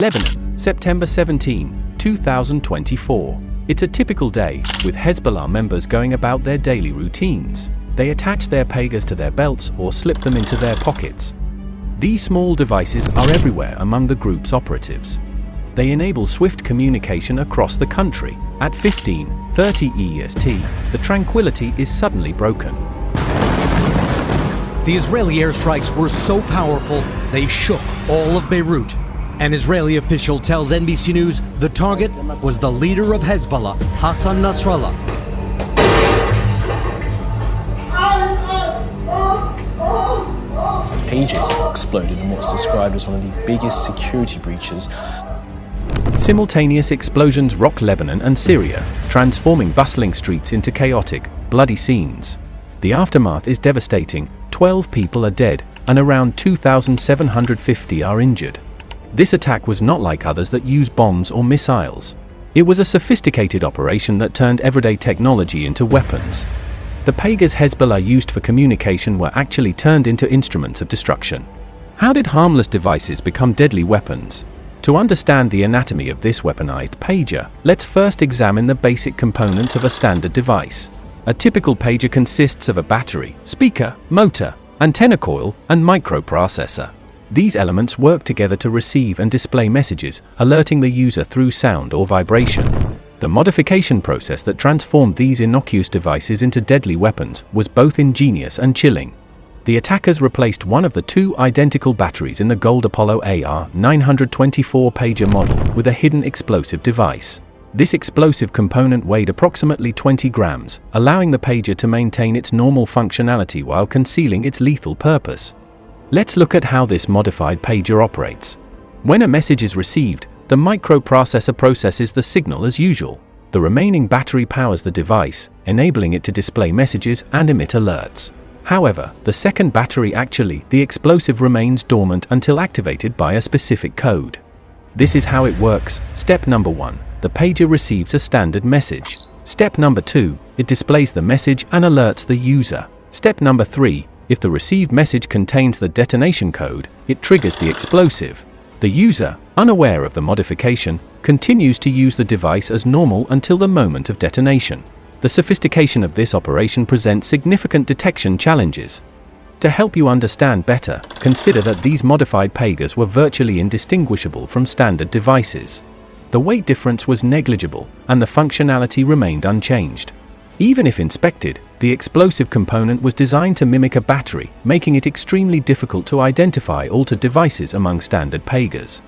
Lebanon, September 17, 2024. It's a typical day, with Hezbollah members going about their daily routines. They attach their pagas to their belts or slip them into their pockets. These small devices are everywhere among the group's operatives. They enable swift communication across the country. At 15:30 EST, the tranquility is suddenly broken. The Israeli airstrikes were so powerful, they shook all of Beirut. An Israeli official tells NBC News the target was the leader of Hezbollah, Hassan Nasrallah. Pages exploded in what's described as one of the biggest security breaches. Simultaneous explosions rock Lebanon and Syria, transforming bustling streets into chaotic, bloody scenes. The aftermath is devastating. 12 people are dead, and around 2,750 are injured. This attack was not like others that use bombs or missiles. It was a sophisticated operation that turned everyday technology into weapons. The pagas Hezbollah used for communication were actually turned into instruments of destruction. How did harmless devices become deadly weapons? To understand the anatomy of this weaponized pager, let's first examine the basic components of a standard device. A typical pager consists of a battery, speaker, motor, antenna coil, and microprocessor. These elements work together to receive and display messages, alerting the user through sound or vibration. The modification process that transformed these innocuous devices into deadly weapons was both ingenious and chilling. The attackers replaced one of the two identical batteries in the gold Apollo AR-924 pager model with a hidden explosive device. This explosive component weighed approximately 20 grams, allowing the pager to maintain its normal functionality while concealing its lethal purpose. Let's look at how this modified pager operates. When a message is received, the microprocessor processes the signal as usual. The remaining battery powers the device, enabling it to display messages and emit alerts. However, the second battery the explosive remains dormant until activated by a specific code. This is how it works. Step number 1. The pager receives a standard message. Step number 2. It displays the message and alerts the user. Step number 3. If the received message contains the detonation code, it triggers the explosive. The user, unaware of the modification, continues to use the device as normal until the moment of detonation. The sophistication of this operation presents significant detection challenges. To help you understand better, consider that these modified pagas were virtually indistinguishable from standard devices. The weight difference was negligible, and the functionality remained unchanged. Even if inspected, the explosive component was designed to mimic a battery, making it extremely difficult to identify altered devices among standard pagas.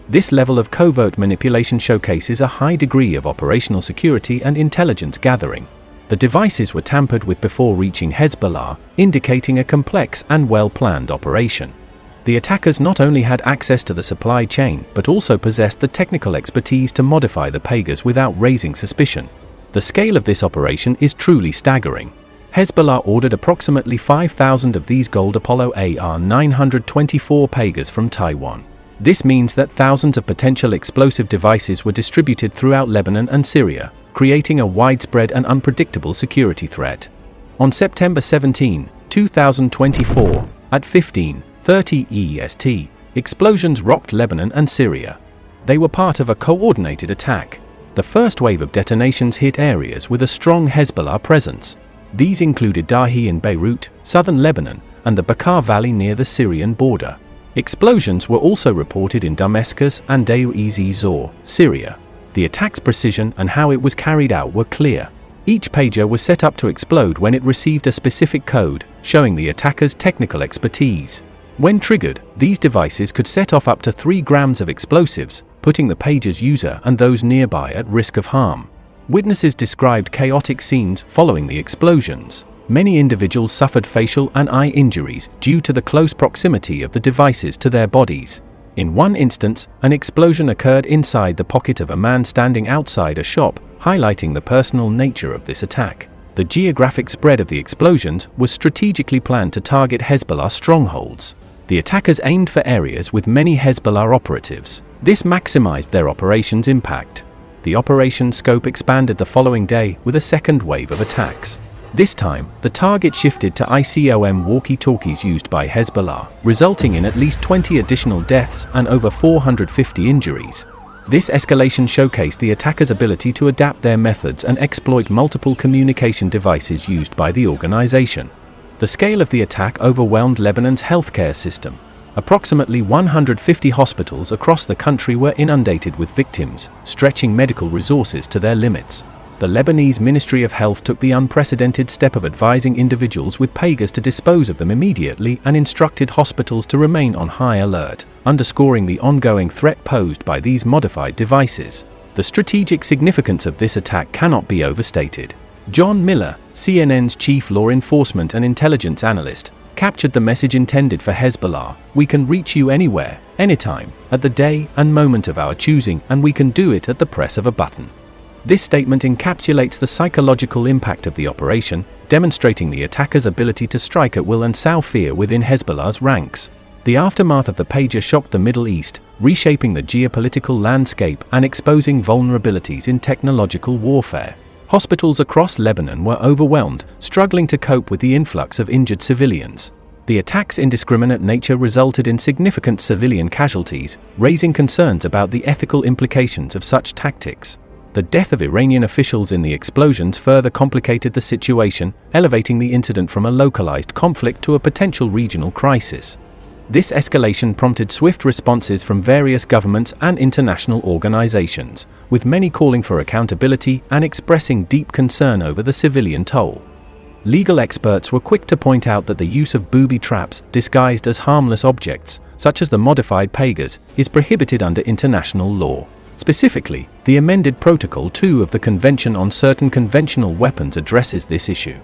This level of covert manipulation showcases a high degree of operational security and intelligence gathering. The devices were tampered with before reaching Hezbollah, indicating a complex and well-planned operation. The attackers not only had access to the supply chain, but also possessed the technical expertise to modify the pagas without raising suspicion. The scale of this operation is truly staggering. Hezbollah ordered approximately 5,000 of these gold Apollo AR-924 pagas from Taiwan. This means that thousands of potential explosive devices were distributed throughout Lebanon and Syria, creating a widespread and unpredictable security threat. On September 17, 2024, at 15:30 EST, explosions rocked Lebanon and Syria. They were part of a coordinated attack. The first wave of detonations hit areas with a strong Hezbollah presence. These included Dahi in Beirut, southern Lebanon, and the Bekaa Valley near the Syrian border. Explosions were also reported in Damascus and Deir-ez-Zor, Syria. The attack's precision and how it was carried out were clear. Each pager was set up to explode when it received a specific code, showing the attacker's technical expertise. When triggered, these devices could set off up to 3 grams of explosives, putting the pager's user and those nearby at risk of harm. Witnesses described chaotic scenes following the explosions. Many individuals suffered facial and eye injuries due to the close proximity of the devices to their bodies. In one instance, an explosion occurred inside the pocket of a man standing outside a shop, highlighting the personal nature of this attack. The geographic spread of the explosions was strategically planned to target Hezbollah strongholds. The attackers aimed for areas with many Hezbollah operatives. This maximized their operation's impact. The operation's scope expanded the following day with a second wave of attacks. This time, the target shifted to ICOM walkie-talkies used by Hezbollah, resulting in at least 20 additional deaths and over 450 injuries. This escalation showcased the attackers' ability to adapt their methods and exploit multiple communication devices used by the organization. The scale of the attack overwhelmed Lebanon's healthcare system. Approximately 150 hospitals across the country were inundated with victims, stretching medical resources to their limits. The Lebanese Ministry of Health took the unprecedented step of advising individuals with Pegas to dispose of them immediately and instructed hospitals to remain on high alert, underscoring the ongoing threat posed by these modified devices. The strategic significance of this attack cannot be overstated. John Miller, CNN's chief law enforcement and intelligence analyst, captured the message intended for Hezbollah: "We can reach you anywhere, anytime, at the day and moment of our choosing, and we can do it at the press of a button." This statement encapsulates the psychological impact of the operation, demonstrating the attacker's ability to strike at will and sow fear within Hezbollah's ranks. The aftermath of the pager shocked the Middle East, reshaping the geopolitical landscape and exposing vulnerabilities in technological warfare. Hospitals across Lebanon were overwhelmed, struggling to cope with the influx of injured civilians. The attack's indiscriminate nature resulted in significant civilian casualties, raising concerns about the ethical implications of such tactics. The death of Iranian officials in the explosions further complicated the situation, elevating the incident from a localized conflict to a potential regional crisis. This escalation prompted swift responses from various governments and international organizations, with many calling for accountability and expressing deep concern over the civilian toll. Legal experts were quick to point out that the use of booby traps, disguised as harmless objects, such as the modified Pegas, is prohibited under international law. Specifically, the amended Protocol 2 of the Convention on Certain Conventional Weapons addresses this issue.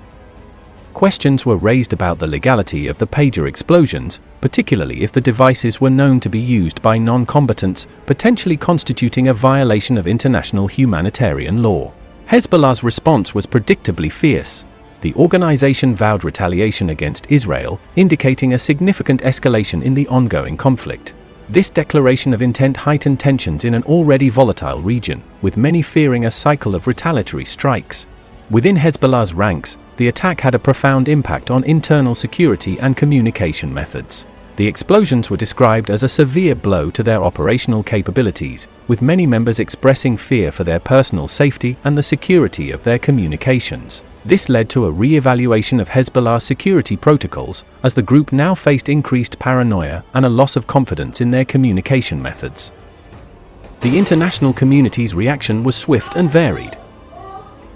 Questions were raised about the legality of the pager explosions, particularly if the devices were known to be used by non-combatants, potentially constituting a violation of international humanitarian law. Hezbollah's response was predictably fierce. The organization vowed retaliation against Israel, indicating a significant escalation in the ongoing conflict. This declaration of intent heightened tensions in an already volatile region, with many fearing a cycle of retaliatory strikes. Within Hezbollah's ranks, the attack had a profound impact on internal security and communication methods. The explosions were described as a severe blow to their operational capabilities, with many members expressing fear for their personal safety and the security of their communications. This led to a re-evaluation of Hezbollah's security protocols, as the group now faced increased paranoia and a loss of confidence in their communication methods. The international community's reaction was swift and varied.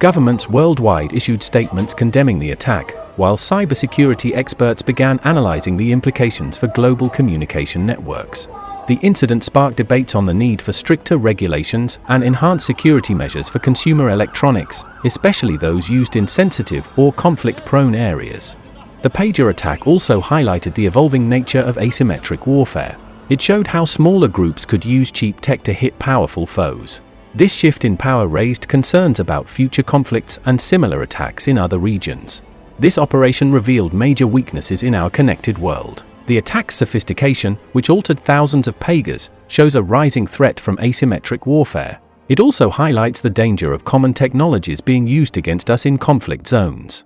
Governments worldwide issued statements condemning the attack, while cybersecurity experts began analyzing the implications for global communication networks. The incident sparked debates on the need for stricter regulations and enhanced security measures for consumer electronics, especially those used in sensitive or conflict-prone areas. The pager attack also highlighted the evolving nature of asymmetric warfare. It showed how smaller groups could use cheap tech to hit powerful foes. This shift in power raised concerns about future conflicts and similar attacks in other regions. This operation revealed major weaknesses in our connected world. The attack's sophistication, which altered thousands of Pegas, shows a rising threat from asymmetric warfare. It also highlights the danger of common technologies being used against us in conflict zones.